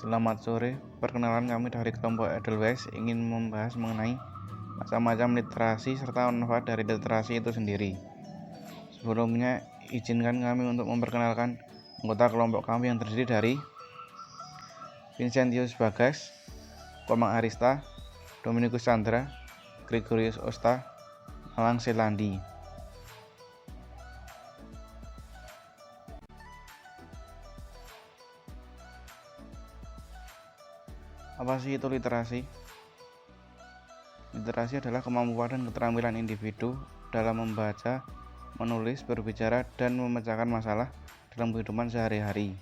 Selamat sore, perkenalan kami dari kelompok Edelweiss ingin membahas mengenai macam-macam literasi serta manfaat dari literasi itu sendiri. Sebelumnya, izinkan kami untuk memperkenalkan anggota kelompok kami yang terdiri dari Vincentius Bagas, Komang Arista, Dominikus Chandra, Gregorius Osta, Malang Selandi. Apa sih itu literasi? Literasi adalah kemampuan dan keterampilan individu dalam membaca, menulis, berbicara, dan memecahkan masalah dalam kehidupan sehari-hari.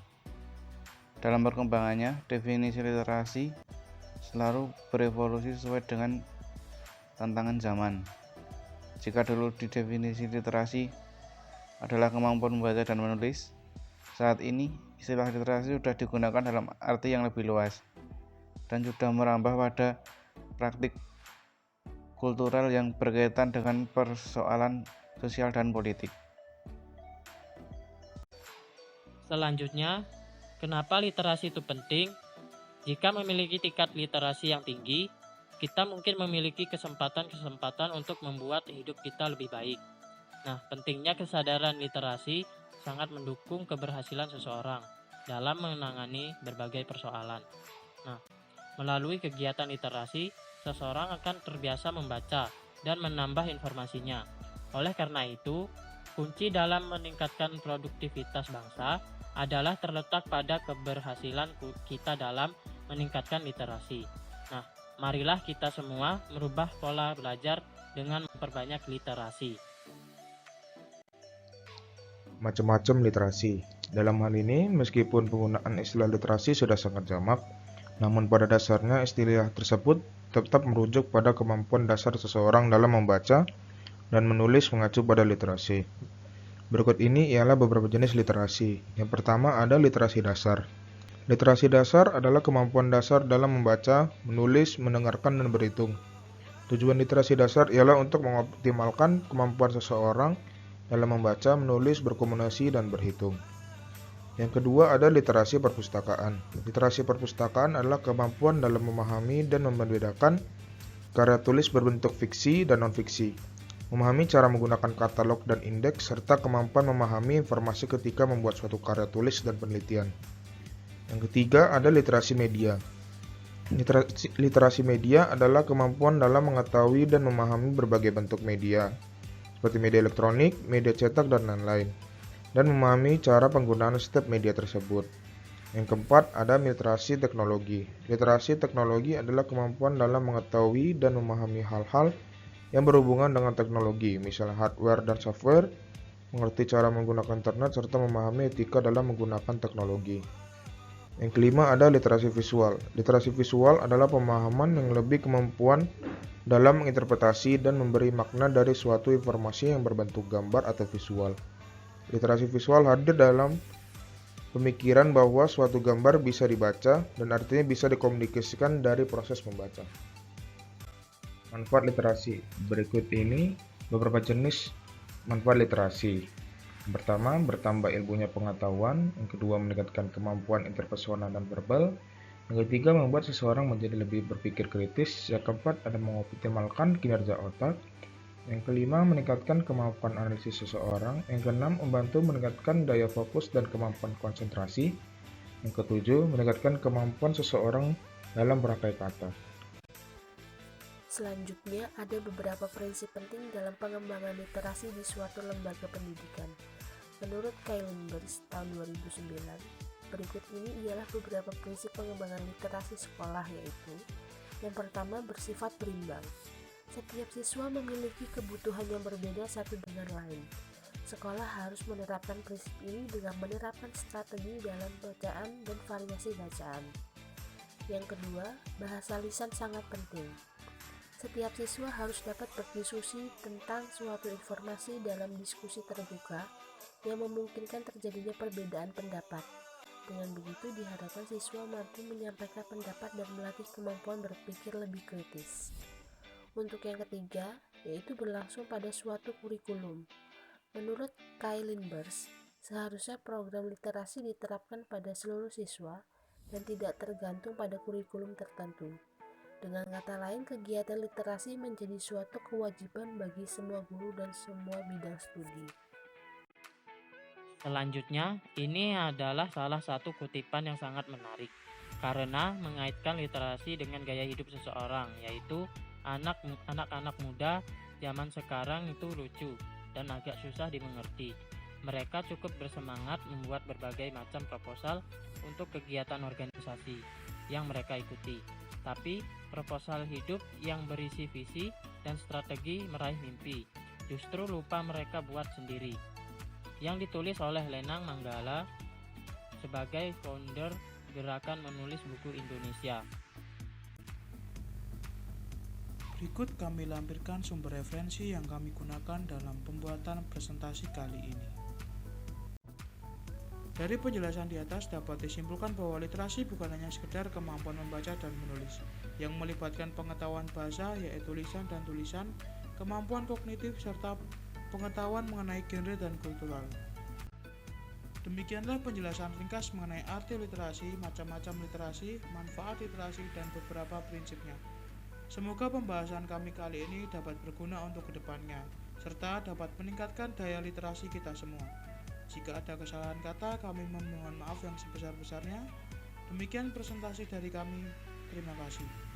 Dalam perkembangannya, definisi literasi selalu berevolusi sesuai dengan tantangan zaman. Jika dulu di definisi literasi adalah kemampuan membaca dan menulis, saat ini istilah literasi sudah digunakan dalam arti yang lebih luas dan sudah merambah pada praktik kultural yang berkaitan dengan persoalan sosial dan politik. Selanjutnya, kenapa literasi itu penting? Jika memiliki tingkat literasi yang tinggi, kita mungkin memiliki kesempatan untuk membuat hidup kita lebih baik. Nah, pentingnya kesadaran literasi sangat mendukung keberhasilan seseorang dalam menangani berbagai persoalan. Nah, melalui kegiatan literasi, seseorang akan terbiasa membaca dan menambah informasinya. Oleh karena itu, kunci dalam meningkatkan produktivitas bangsa adalah terletak pada keberhasilan kita dalam meningkatkan literasi. Nah, marilah kita semua merubah pola belajar dengan memperbanyak literasi. Macam-macam literasi. Dalam hal ini, meskipun penggunaan istilah literasi sudah sangat jamak, namun pada dasarnya istilah tersebut tetap merujuk pada kemampuan dasar seseorang dalam membaca dan menulis mengacu pada literasi. Berikut ini ialah beberapa jenis literasi. Yang pertama ada literasi dasar. Literasi dasar adalah kemampuan dasar dalam membaca, menulis, mendengarkan, dan berhitung. Tujuan literasi dasar ialah untuk mengoptimalkan kemampuan seseorang dalam membaca, menulis, berkomunikasi, dan berhitung. Yang kedua ada literasi perpustakaan. Literasi perpustakaan adalah kemampuan dalam memahami dan membedakan karya tulis berbentuk fiksi dan non-fiksi, memahami cara menggunakan katalog dan indeks, serta kemampuan memahami informasi ketika membuat suatu karya tulis dan penelitian. Yang ketiga ada literasi media. Literasi media adalah kemampuan dalam mengetahui dan memahami berbagai bentuk media, seperti media elektronik, media cetak, dan lain-lain, dan memahami cara penggunaan setiap media tersebut. Yang keempat, ada literasi teknologi. Literasi teknologi adalah kemampuan dalam mengetahui dan memahami hal-hal yang berhubungan dengan teknologi, misalnya hardware dan software, mengerti cara menggunakan internet, serta memahami etika dalam menggunakan teknologi. Yang kelima, ada literasi visual. Literasi visual adalah pemahaman yang lebih kemampuan dalam menginterpretasi dan memberi makna dari suatu informasi yang berbentuk gambar atau visual. Literasi visual hadir dalam pemikiran bahwa suatu gambar bisa dibaca dan artinya bisa dikomunikasikan dari proses membaca. Manfaat literasi. Berikut ini beberapa jenis manfaat literasi. Yang pertama, bertambah ilmunya pengetahuan. Yang kedua, meningkatkan kemampuan interpersonal dan verbal. Yang ketiga, membuat seseorang menjadi lebih berpikir kritis. Yang keempat, ada mengoptimalkan kinerja otak. Yang kelima, meningkatkan kemampuan analisis seseorang. Yang keenam, membantu meningkatkan daya fokus dan kemampuan konsentrasi. Yang ketujuh, meningkatkan kemampuan seseorang dalam merangkai kata. Selanjutnya, ada beberapa prinsip penting dalam pengembangan literasi di suatu lembaga pendidikan. Menurut Kailenbergs tahun 2009, berikut ini ialah beberapa prinsip pengembangan literasi sekolah, yaitu: yang pertama, bersifat berimbang. Setiap siswa memiliki kebutuhan yang berbeda satu dengan lain. Sekolah harus menerapkan prinsip ini dengan menerapkan strategi dalam bacaan dan variasi bacaan. Yang kedua, bahasa lisan sangat penting. Setiap siswa harus dapat berdiskusi tentang suatu informasi dalam diskusi terbuka yang memungkinkan terjadinya perbedaan pendapat. Dengan begitu diharapkan siswa mampu menyampaikan pendapat dan melatih kemampuan berpikir lebih kritis. Untuk yang ketiga, yaitu berlangsung pada suatu kurikulum. Menurut Kailenbergs, seharusnya program literasi diterapkan pada seluruh siswa yang tidak tergantung pada kurikulum tertentu. Dengan kata lain, kegiatan literasi menjadi suatu kewajiban bagi semua guru dan semua bidang studi. Selanjutnya, ini adalah salah satu kutipan yang sangat menarik karena mengaitkan literasi dengan gaya hidup seseorang, yaitu anak-anak muda zaman sekarang itu lucu dan agak susah dimengerti. Mereka cukup bersemangat membuat berbagai macam proposal untuk kegiatan organisasi yang mereka ikuti. Tapi proposal hidup yang berisi visi dan strategi meraih mimpi justru lupa mereka buat sendiri. Yang ditulis oleh Lenang Manggala sebagai founder Gerakan Menulis Buku Indonesia. Berikut kami lampirkan sumber referensi yang kami gunakan dalam pembuatan presentasi kali ini. Dari penjelasan di atas dapat disimpulkan bahwa literasi bukan hanya sekedar kemampuan membaca dan menulis, yang melibatkan pengetahuan bahasa yaitu lisan dan tulisan, kemampuan kognitif, serta pengetahuan mengenai genre dan kultural. Demikianlah penjelasan ringkas mengenai arti literasi, macam-macam literasi, manfaat literasi, dan beberapa prinsipnya. Semoga pembahasan kami kali ini dapat berguna untuk kedepannya, serta dapat meningkatkan daya literasi kita semua. Jika ada kesalahan kata, kami memohon maaf yang sebesar-besarnya. Demikian presentasi dari kami. Terima kasih.